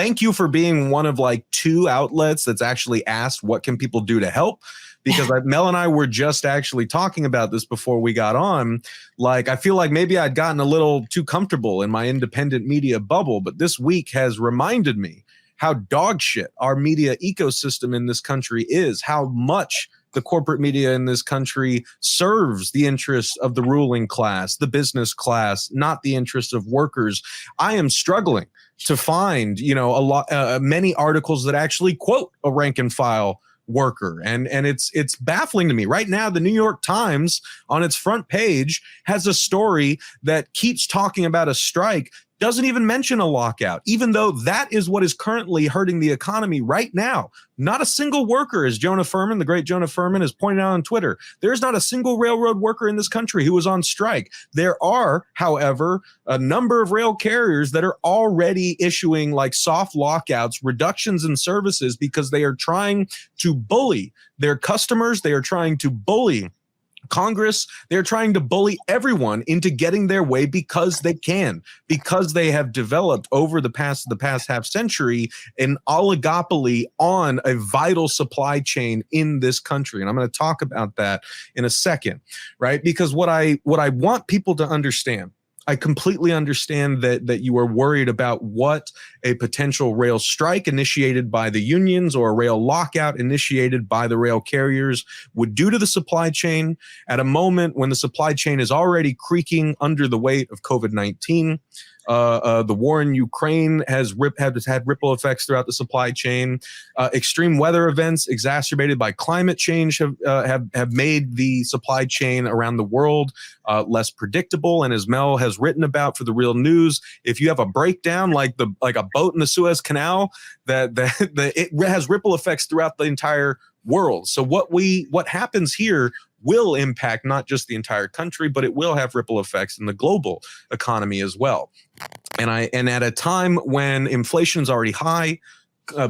thank you for being one of like 2 outlets that's actually asked what can people do to help. Because Mel and I were just actually talking about this before we got on. Like, I feel like maybe I'd gotten a little too comfortable in my independent media bubble, but this week has reminded me how dog shit our media ecosystem in this country is, how much the corporate media in this country serves the interests of the ruling class, the business class, not the interests of workers. I am struggling to find, many articles that actually quote a rank and file worker. And it's baffling to me. Right now, the New York Times on its front page has a story that keeps talking about a strike, doesn't even mention a lockout, even though that is what is currently hurting the economy right now. Not a single worker, as Jonah Furman, the great Jonah Furman, has pointed out on Twitter. There's not a single railroad worker in this country who is on strike. There are, however, a number of rail carriers that are already issuing like soft lockouts, reductions in services, because they are trying to bully their customers. They are trying to bully Congress. They're trying to bully everyone into getting their way because they can, because they have developed over the past half century an oligopoly on a vital supply chain in this country. And I'm going to talk about that in a second, right? Because what I want people to understand, I completely understand that you are worried about what a potential rail strike initiated by the unions or a rail lockout initiated by the rail carriers would do to the supply chain at a moment when the supply chain is already creaking under the weight of COVID-19. The war in Ukraine has had ripple effects throughout the supply chain. Extreme weather events exacerbated by climate change have made the supply chain around the world less predictable. And as Mel has written about for the Real News, if you have a breakdown like a boat in the Suez Canal, that it has ripple effects throughout the entire world. So what happens here will impact not just the entire country, but it will have ripple effects in the global economy as well. And at a time when inflation's already high,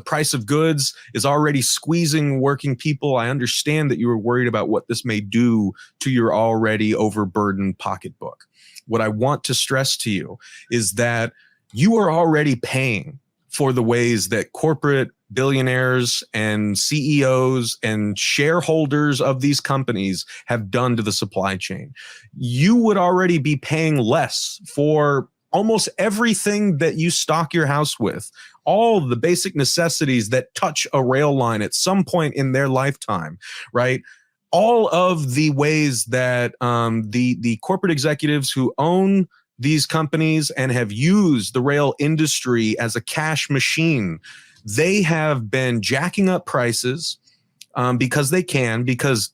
price of goods is already squeezing working people, I understand that you are worried about what this may do to your already overburdened pocketbook. What I want to stress to you is that you are already paying for the ways that corporate billionaires and CEOs and shareholders of these companies have done to the supply chain. You would already be paying less for almost everything that you stock your house with, all the basic necessities that touch a rail line at some point in their lifetime, right? All of the ways that the corporate executives who own these companies and have used the rail industry as a cash machine, they have been jacking up prices because they can, because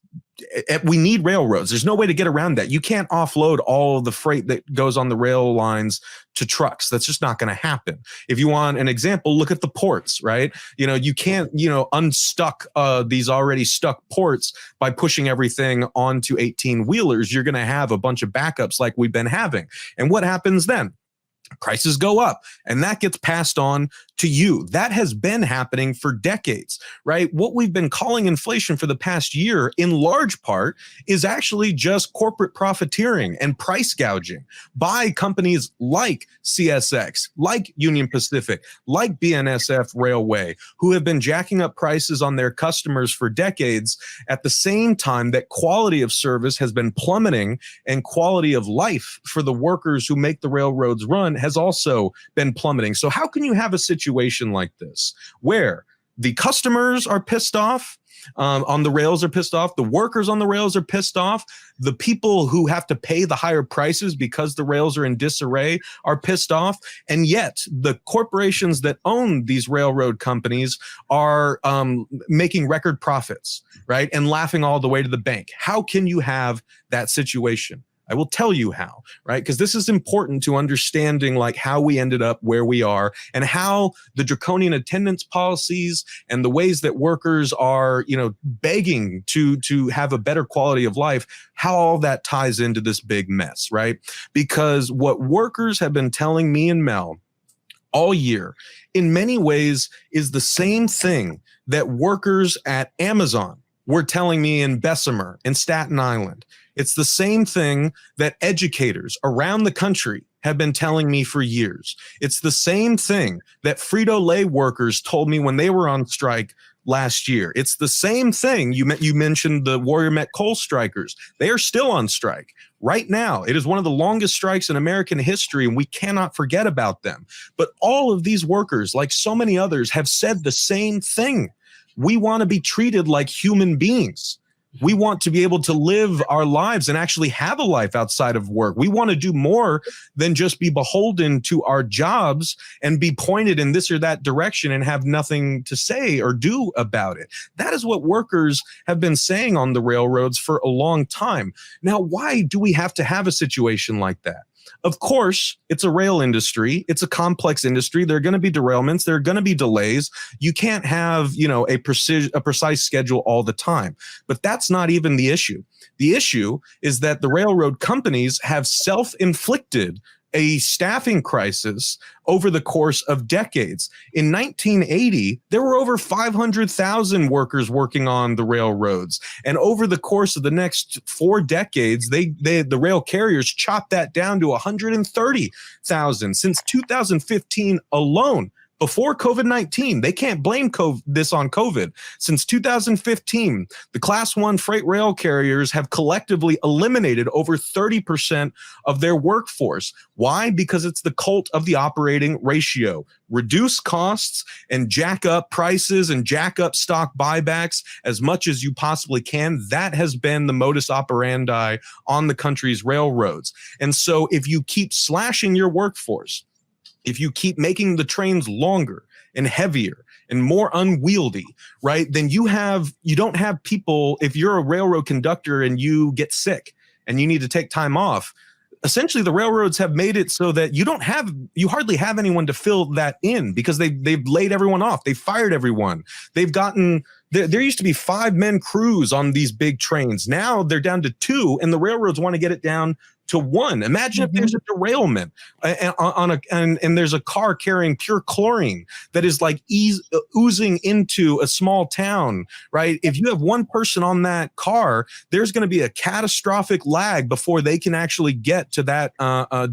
we need railroads. There's no way to get around that. You can't offload all of the freight that goes on the rail lines to trucks. That's just not going to happen. If you want an example, look at the ports, right? You can't, unstuck these already stuck ports by pushing everything onto 18-wheelers. You're going to have a bunch of backups like we've been having. And what happens then? Prices go up, and that gets passed on to you. That has been happening for decades, right? What we've been calling inflation for the past year, in large part, is actually just corporate profiteering and price gouging by companies like CSX, like Union Pacific, like BNSF Railway, who have been jacking up prices on their customers for decades at the same time that quality of service has been plummeting and quality of life for the workers who make the railroads run has also been plummeting. So how can you have a situation like this where the customers are pissed off on the rails are pissed off, the workers on the rails are pissed off, the people who have to pay the higher prices because the rails are in disarray are pissed off, and yet the corporations that own these railroad companies are making record profits, right, and laughing all the way to the bank? How can you have that situation? I will tell you how, right? Because this is important to understanding like how we ended up where we are and how the draconian attendance policies and the ways that workers are, begging to have a better quality of life, how all that ties into this big mess, right? Because what workers have been telling me and Mel all year, in many ways, is the same thing that workers at Amazon were telling me in Bessemer, in Staten Island, It's the same thing that educators around the country have been telling me for years. It's the same thing that Frito-Lay workers told me when they were on strike last year. It's the same thing. You mentioned the Warrior Met coal strikers. They are still on strike right now. It is one of the longest strikes in American history, and we cannot forget about them. But all of these workers, like so many others, have said the same thing. We want to be treated like human beings. We want to be able to live our lives and actually have a life outside of work. We want to do more than just be beholden to our jobs and be pointed in this or that direction and have nothing to say or do about it. That is what workers have been saying on the railroads for a long time. Now, why do we have to have a situation like that? Of course, it's a rail industry. It's a complex industry. There are going to be derailments. There are going to be delays. You can't have, a precise schedule all the time. But that's not even the issue. The issue is that the railroad companies have self-inflicted a staffing crisis over the course of decades. In 1980, there were over 500,000 workers working on the railroads. And over the course of the next 4 decades, the rail carriers chopped that down to 130,000. Since 2015 alone, before COVID-19, they can't blame this on COVID. Since 2015, the Class 1 freight rail carriers have collectively eliminated over 30% of their workforce. Why? Because it's the cult of the operating ratio. Reduce costs and jack up prices and jack up stock buybacks as much as you possibly can. That has been the modus operandi on the country's railroads. And so if you keep slashing your workforce, if you keep making the trains longer and heavier and more unwieldy, right, then you don't have people. If you're a railroad conductor and you get sick and you need to take time off, essentially the railroads have made it so that you hardly have anyone to fill that in, because they've laid everyone off. They fired everyone. There used to be 5-man crews on these big trains. Now they're down to 2, and the railroads want to get it down to 1. Imagine if there's a derailment and there's a car carrying pure chlorine that is like oozing into a small town, right? If you have one person on that car, there's going to be a catastrophic lag before they can actually get to that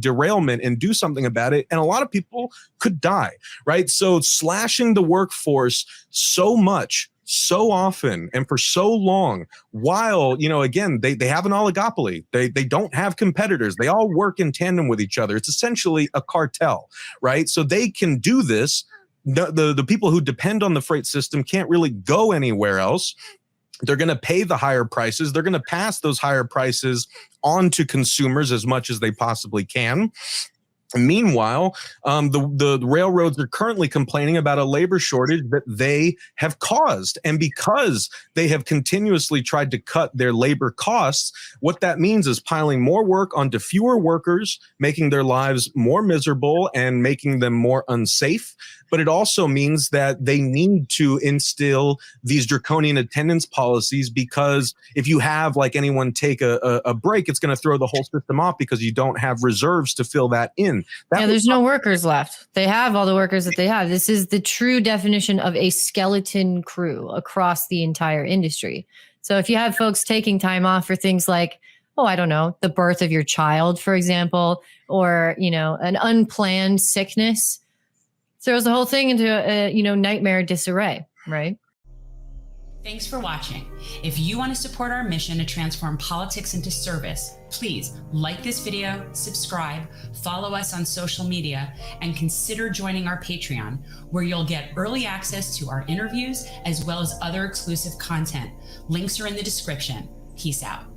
derailment and do something about it. And a lot of people could die, right? So slashing the workforce so much, so often, and for so long, while, again, they have an oligopoly. They don't have competitors. They all work in tandem with each other. It's essentially a cartel, right? So they can do this. The people who depend on the freight system can't really go anywhere else. They're going to pay the higher prices. They're going to pass those higher prices on to consumers as much as they possibly can. Meanwhile, the railroads are currently complaining about a labor shortage that they have caused. And because they have continuously tried to cut their labor costs, what that means is piling more work onto fewer workers, making their lives more miserable and making them more unsafe. But it also means that they need to instill these draconian attendance policies, because if you have anyone take a break, it's going to throw the whole system off because you don't have reserves to fill that in. There's no workers left. They have all the workers that they have. This is the true definition of a skeleton crew across the entire industry. So if you have folks taking time off for things like, I don't know, the birth of your child, for example, or, an unplanned sickness, throws the whole thing into a nightmare disarray, right? Thanks for watching. If you want to support our mission to transform politics into service, please like this video, subscribe, follow us on social media, and consider joining our Patreon, where you'll get early access to our interviews as well as other exclusive content. Links are in the description. Peace out.